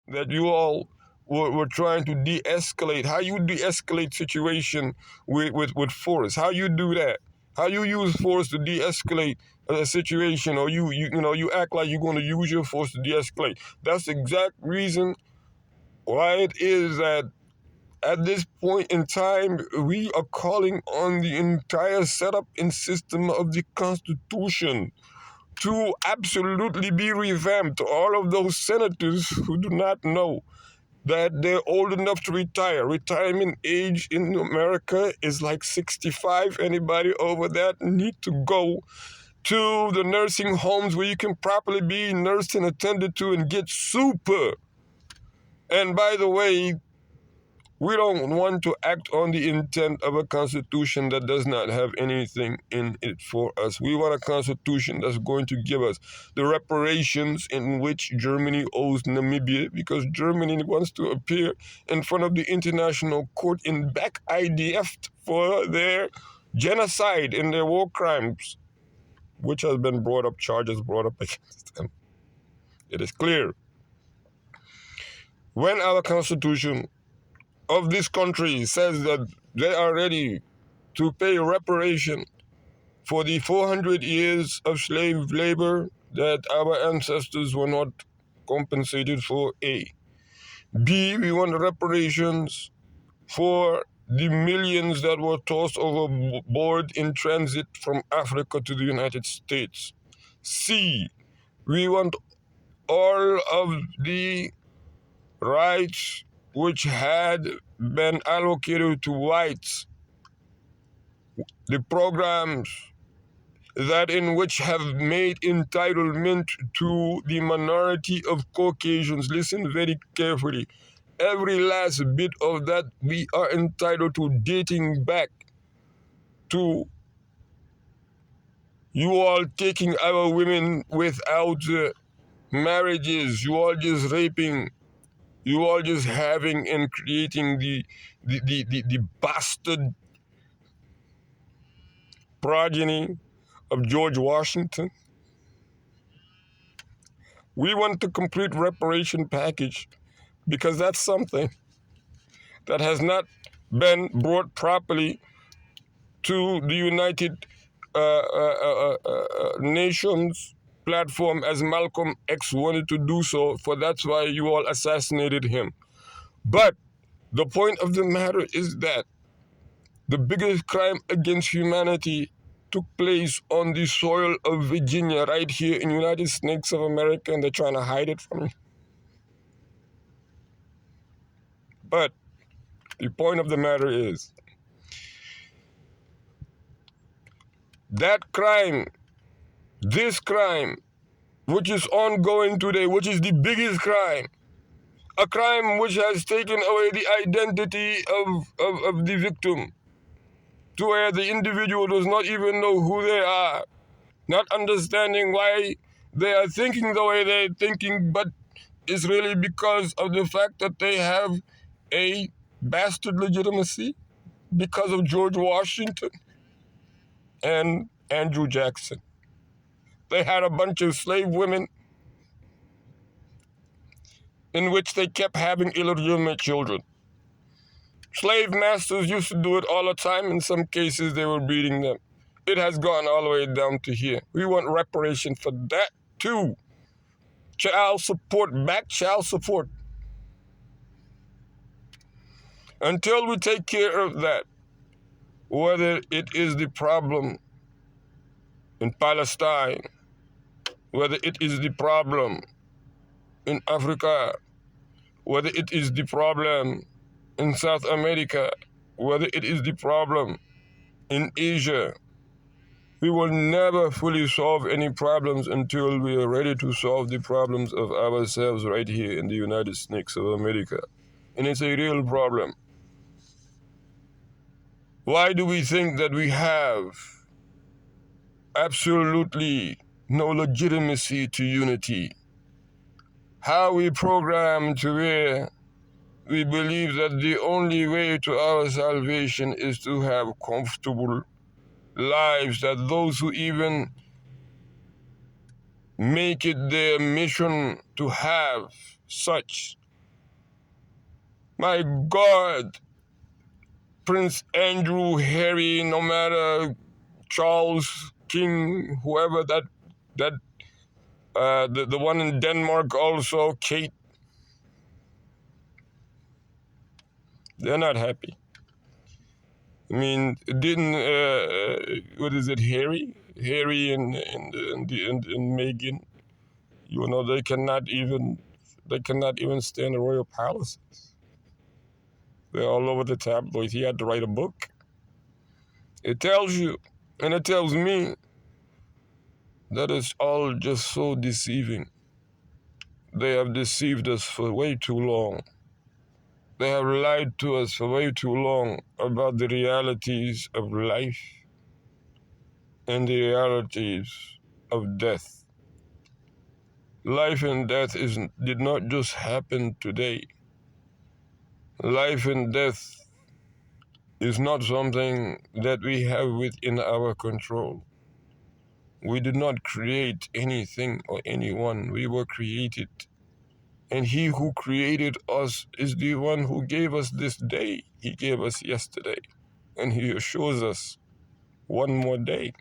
that you all were trying to de-escalate. How you de-escalate situation with force? How you do that? How you use force to de-escalate a situation, or you act like you're going to use your force to de-escalate. That's the exact reason why it is that at this point in time, we are calling on the entire setup and system of the Constitution to absolutely be revamped. All of those senators who do not know that they're old enough to retire. Retirement age in America is like 65. Anybody over that need to go to the nursing homes where you can properly be nursed and attended to and get super. And by the way, we don't want to act on the intent of a constitution that does not have anything in it for us. We want a constitution that's going to give us the reparations in which Germany owes Namibia, because Germany wants to appear in front of the International Court in back IDF for their genocide and their war crimes, which has been charges brought up against them. It is clear. When our constitution of this country says that they are ready to pay reparation for the 400 years of slave labor that our ancestors were not compensated for, A. B, we want reparations for the millions that were tossed overboard in transit from Africa to the United States. C, we want all of the rights which had been allocated to whites, the programs that in which have made entitlement to the minority of Caucasians. Listen very carefully. Every last bit of that we are entitled to, dating back to you all taking our women without marriages, you all just raping, you all just having and creating the bastard progeny of George Washington. We want the complete reparation package because that's something that has not been brought properly to the United Nations platform as Malcolm X wanted to do so. For that's why you all assassinated him. But the point of the matter is that the biggest crime against humanity took place on the soil of Virginia, right here in United States of America, and they're trying to hide it from you. But the point of the matter is that crime, this crime, which is ongoing today, which is the biggest crime, a crime which has taken away the identity of the victim, to where the individual does not even know who they are, not understanding why they are thinking the way they're thinking, but it's really because of the fact that they have a bastard legitimacy because of George Washington and Andrew Jackson. They had a bunch of slave women in which they kept having illegitimate children. Slave masters used to do it all the time. In some cases, they were beating them. It has gone all the way down to here. We want reparation for that too. Child support, back child support. Until we take care of that, whether it is the problem in Palestine, whether it is the problem in Africa, whether it is the problem in South America, whether it is the problem in Asia, we will never fully solve any problems until we are ready to solve the problems of ourselves right here in the United States of America. And it's a real problem. Why do we think that we have absolutely no legitimacy to unity? How we program to where we believe that the only way to our salvation is to have comfortable lives, that those who even make it their mission to have such My God, Prince Andrew, Harry, no matter Charles, King, whoever the one in Denmark also, Kate, they're not happy. I mean, didn't what is it, Harry and Meghan? You know, they cannot even stay in the royal palace. They're all over the tabloids. He had to write a book. It tells you, and it tells me that it's all just so deceiving. They have deceived us for way too long. They have lied to us for way too long about the realities of life and the realities of death. Life and death did not just happen today. Life and death is not something that we have within our control. We did not create anything or anyone. We were created. And he who created us is the one who gave us this day. He gave us yesterday. And he assures us one more day.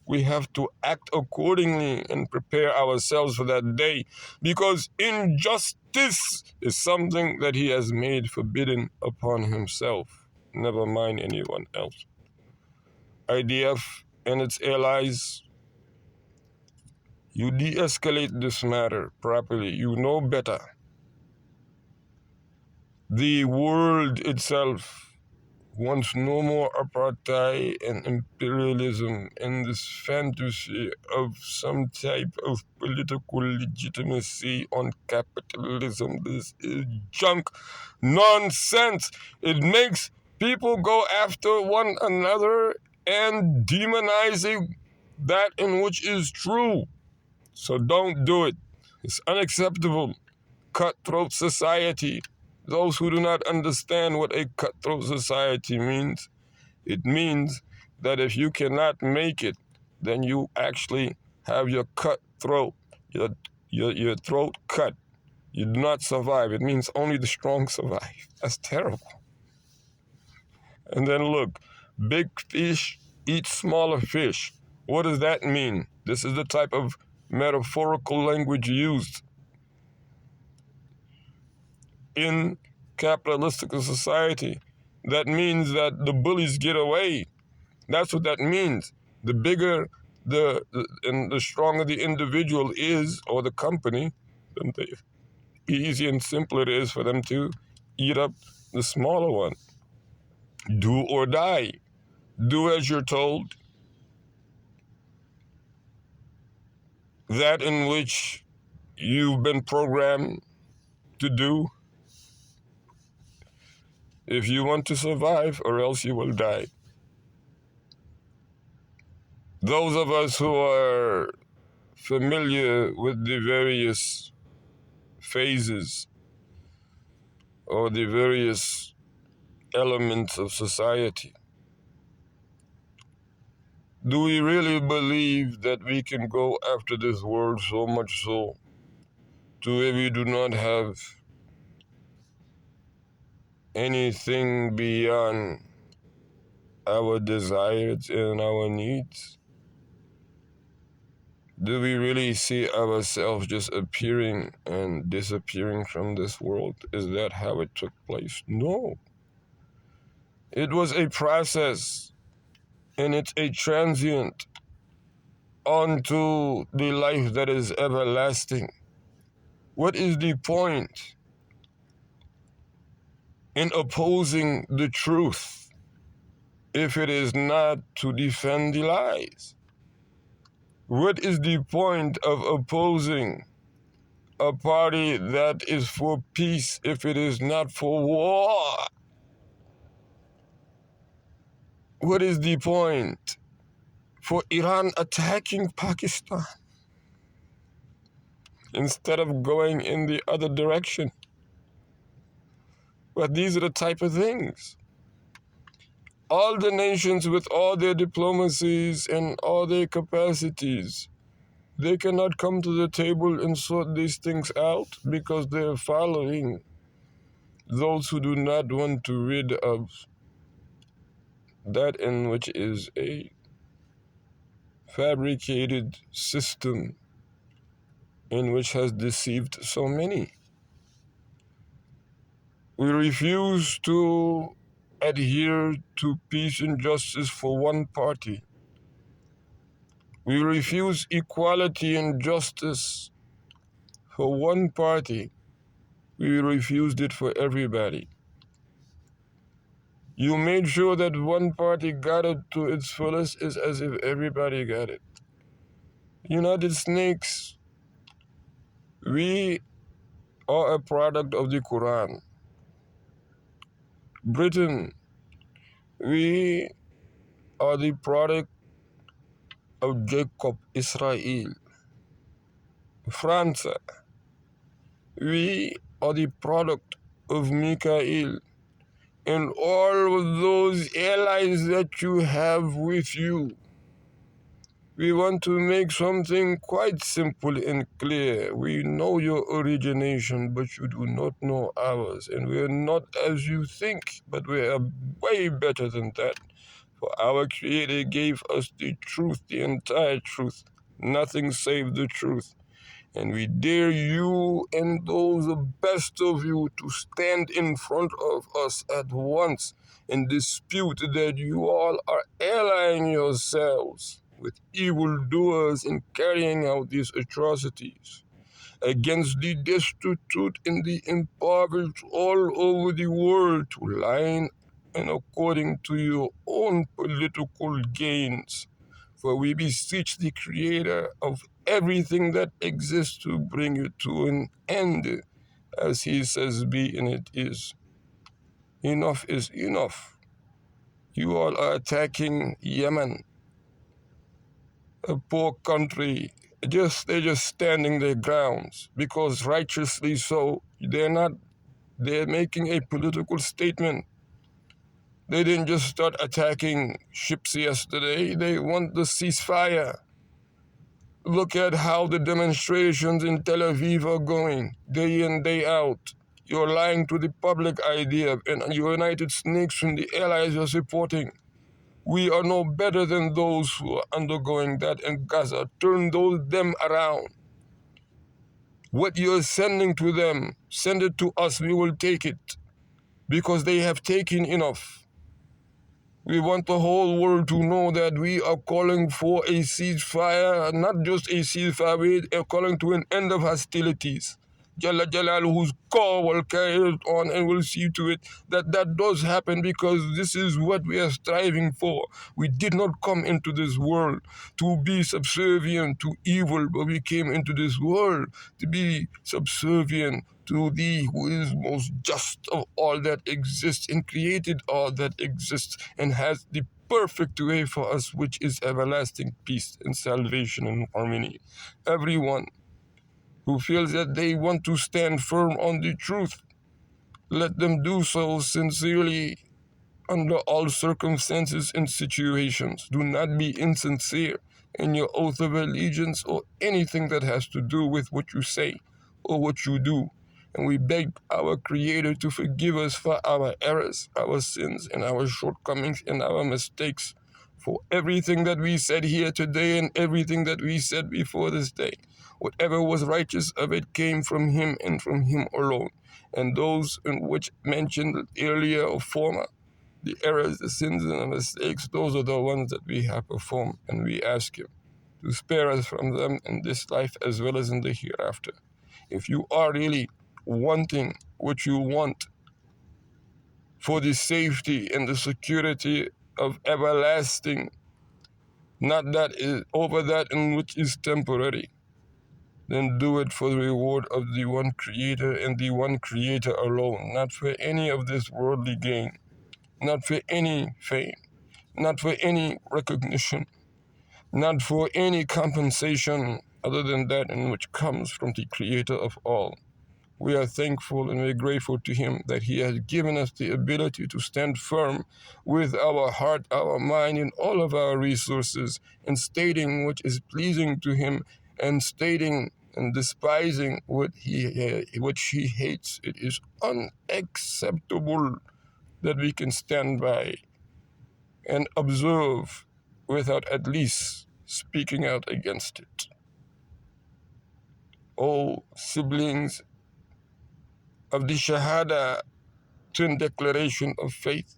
We have to act accordingly and prepare ourselves for that day, because injustice is something that he has made forbidden upon himself, never mind anyone else. IDF and its allies, you de-escalate this matter properly. You know better. The world itself wants no more apartheid and imperialism and this fantasy of some type of political legitimacy on capitalism. This is junk nonsense. It makes people go after one another and demonizing that in which is true. So don't do it. It's unacceptable. Cutthroat society. Those who do not understand what a cutthroat society means, it means that if you cannot make it, then you actually have your your throat cut. You do not survive. It means only the strong survive. That's terrible. And then look, big fish eat smaller fish. What does that mean? This is the type of metaphorical language used in capitalistic society. That means that the bullies get away. That's what that means. The bigger and the stronger the individual is, or the company, then the easy and simpler it is for them to eat up the smaller one. Do or die. Do as you're told. That in which you've been programmed to do if you want to survive, or else you will die. Those of us who are familiar with the various phases or the various elements of society, do we really believe that we can go after this world so much so to where we do not have anything beyond our desires and our needs? Do we really see ourselves just appearing and disappearing from this world? Is that how it took place? No. It was a process, and it's a transient onto the life that is everlasting. What is the point in opposing the truth if it is not to defend the lies? What is the point of opposing a party that is for peace if it is not for war? What is the point for Iran attacking Pakistan instead of going in the other direction? But these are the type of things. All the nations with all their diplomacies and all their capacities, they cannot come to the table and sort these things out because they're following those who do not want to rid of that in which is a fabricated system in which has deceived so many. We refuse to adhere to peace and justice for one party. We refuse equality and justice for one party. We refused it for everybody. You made sure that one party got it to its fullest is as if everybody got it. United Snakes, we are a product of the Quran. Britain, we are the product of Jacob Israel. France, we are the product of Michael. And all of those allies that you have with you, we want to make something quite simple and clear. We know your origination, but you do not know ours. And we are not as you think, but we are way better than that. For our Creator gave us the truth, the entire truth, nothing save the truth. And we dare you and those best of you to stand in front of us at once and dispute that you all are allying yourselves with evildoers in carrying out these atrocities against the destitute and the impoverished all over the world to line and according to your own political gains. For we beseech the Creator of everything that exists to bring you to an end, as He says, be and it is. Enough is enough. You all are attacking Yemen, a poor country. They're just standing their grounds because righteously so. They're making a political statement. They didn't just start attacking ships yesterday. They want the ceasefire. Look at how the demonstrations in Tel Aviv are going, day in, day out. You're lying to the public idea, and United Snakes and the allies are supporting. We are no better than those who are undergoing that in Gaza. Turn them around. What you're sending to them, send it to us, we will take it. Because they have taken enough. We want the whole world to know that we are calling for a ceasefire, not just a ceasefire, we are calling to an end of hostilities. Jalla Jalaluhu's call will carry it on and we'll see to it that that does happen because this is what we are striving for. We did not come into this world to be subservient to evil, but we came into this world to be subservient to thee who is most just of all that exists and created all that exists and has the perfect way for us, which is everlasting peace and salvation and harmony. Everyone who feels that they want to stand firm on the truth, let them do so sincerely under all circumstances and situations. Do not be insincere in your oath of allegiance or anything that has to do with what you say or what you do. And we beg our Creator to forgive us for our errors, our sins, and our shortcomings and our mistakes, for everything that we said here today and everything that we said before this day. Whatever was righteous of it came from Him and from Him alone. And those in which mentioned earlier or former, the errors, the sins, and the mistakes, those are the ones that we have performed, and we ask Him to spare us from them in this life as well as in the hereafter. If you are really wanting what you want for the safety and the security of everlasting, not that is over that in which is temporary, then do it for the reward of the one Creator and the one Creator alone, not for any of this worldly gain, not for any fame, not for any recognition, not for any compensation other than that in which comes from the Creator of all. We are thankful and we're grateful to Him that He has given us the ability to stand firm with our heart, our mind, and all of our resources in stating what is pleasing to Him and stating and despising what she hates. It is unacceptable that we can stand by and observe without at least speaking out against it. All siblings of the Shahada, twin declaration of faith,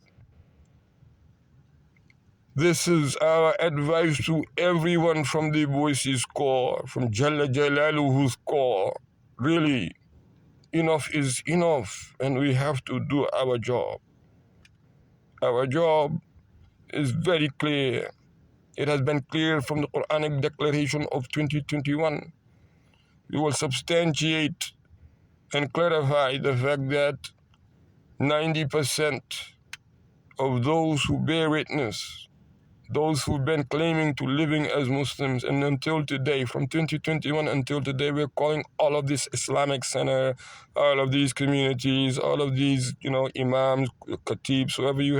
this is our advice to everyone from the voices core, from Jalla Jalaluhu's core. Really, enough is enough, and we have to do our job. Our job is very clear. It has been clear from the Quranic declaration of 2021. We will substantiate and clarify the fact that 90% of those who bear witness, those who've been claiming to living as Muslims, and until today, from 2021 until today, we're calling all of this Islamic center, all of these communities, all of these, imams, khatibs, whoever you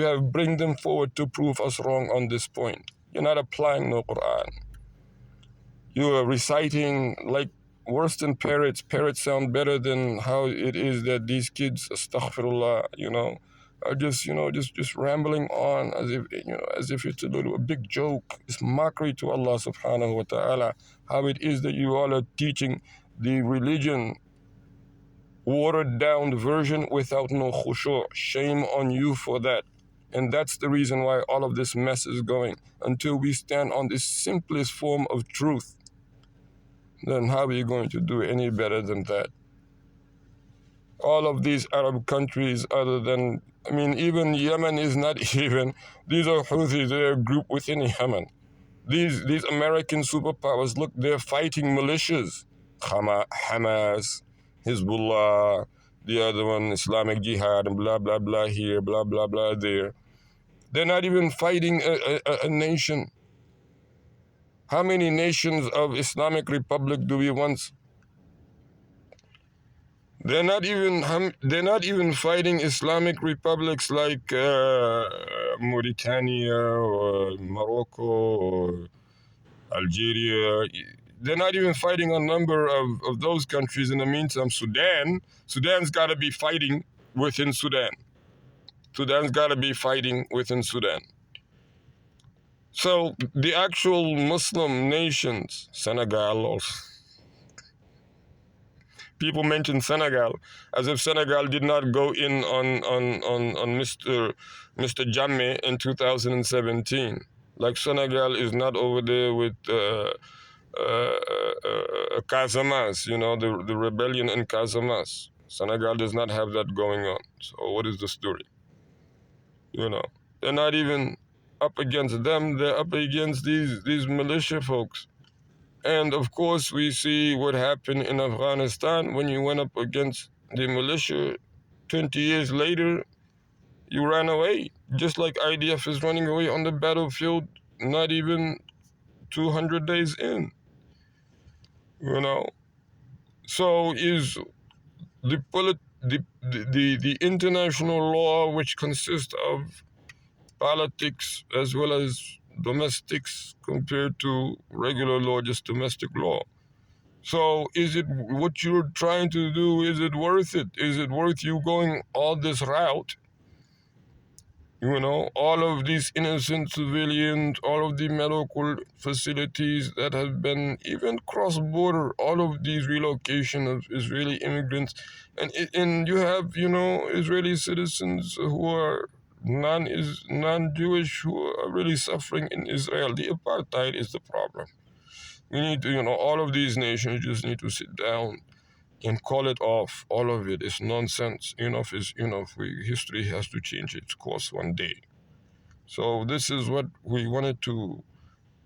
have, bring them forward to prove us wrong on this point. You're not applying no Quran. You are reciting like worse than parrots. Parrots sound better than how it is that these kids, astaghfirullah, are just rambling on as if it's a big joke. It's mockery to Allah subhanahu wa ta'ala, how it is that you all are teaching the religion, watered down version without no khushu'. Shame on you for that. And that's the reason why all of this mess is going. Until we stand on the simplest form of truth, then how are you going to do any better than that? All of these Arab countries, other than, even Yemen is not even, these are Houthis, they're a group within Yemen. These American superpowers, look, they're fighting militias. Hamas, Hezbollah, the other one, Islamic Jihad, and blah, blah, blah here, blah, blah, blah there. They're not even fighting a nation. How many nations of Islamic Republic do we want? They're not even fighting Islamic republics like Mauritania or Morocco or Algeria. They're not even fighting a number of those countries. In the meantime, Sudan's got to be fighting within Sudan. Sudan's got to be fighting within Sudan. So the actual Muslim nations, Senegal also. People mention Senegal as if Senegal did not go in on Mr. Jammeh in 2017. Like Senegal is not over there with Casamance, the rebellion in Casamance. Senegal does not have that going on. So what is the story? They're not even up against them. They're up against these militia folks. And of course, we see what happened in Afghanistan when you went up against the militia. 20 years later, you ran away, just like IDF is running away on the battlefield, not even 200 days in. So is the international law, which consists of politics as well as domestics, compared to regular law, just domestic law. So is it what you're trying to do, is it worth it? Is it worth you going all this route? All of these innocent civilians, all of the medical facilities that have been even cross-border, all of these relocation of Israeli immigrants, and you have, Israeli citizens who are non-Jewish who are really suffering in Israel. The apartheid is the problem. We need to, all of these nations just need to sit down and call it off. All of it is nonsense. Enough is enough. History has to change its course one day. So this is what we wanted to,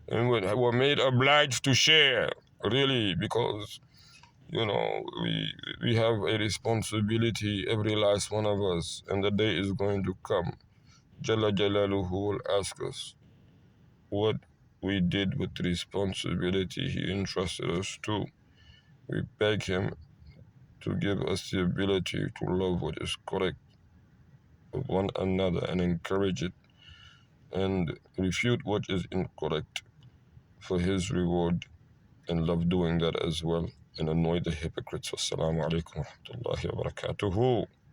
and we're made obliged to share, really, because, we have a responsibility, every last one of us, and the day is going to come. Jalla Jalaluhu will ask us what we did with the responsibility he entrusted us to. We beg him to give us the ability to love what is correct of one another and encourage it, and refute what is incorrect for his reward and love doing that as well, and annoy the hypocrites. Wassalamu alaikum wa rahmatullahi wa barakatuhu.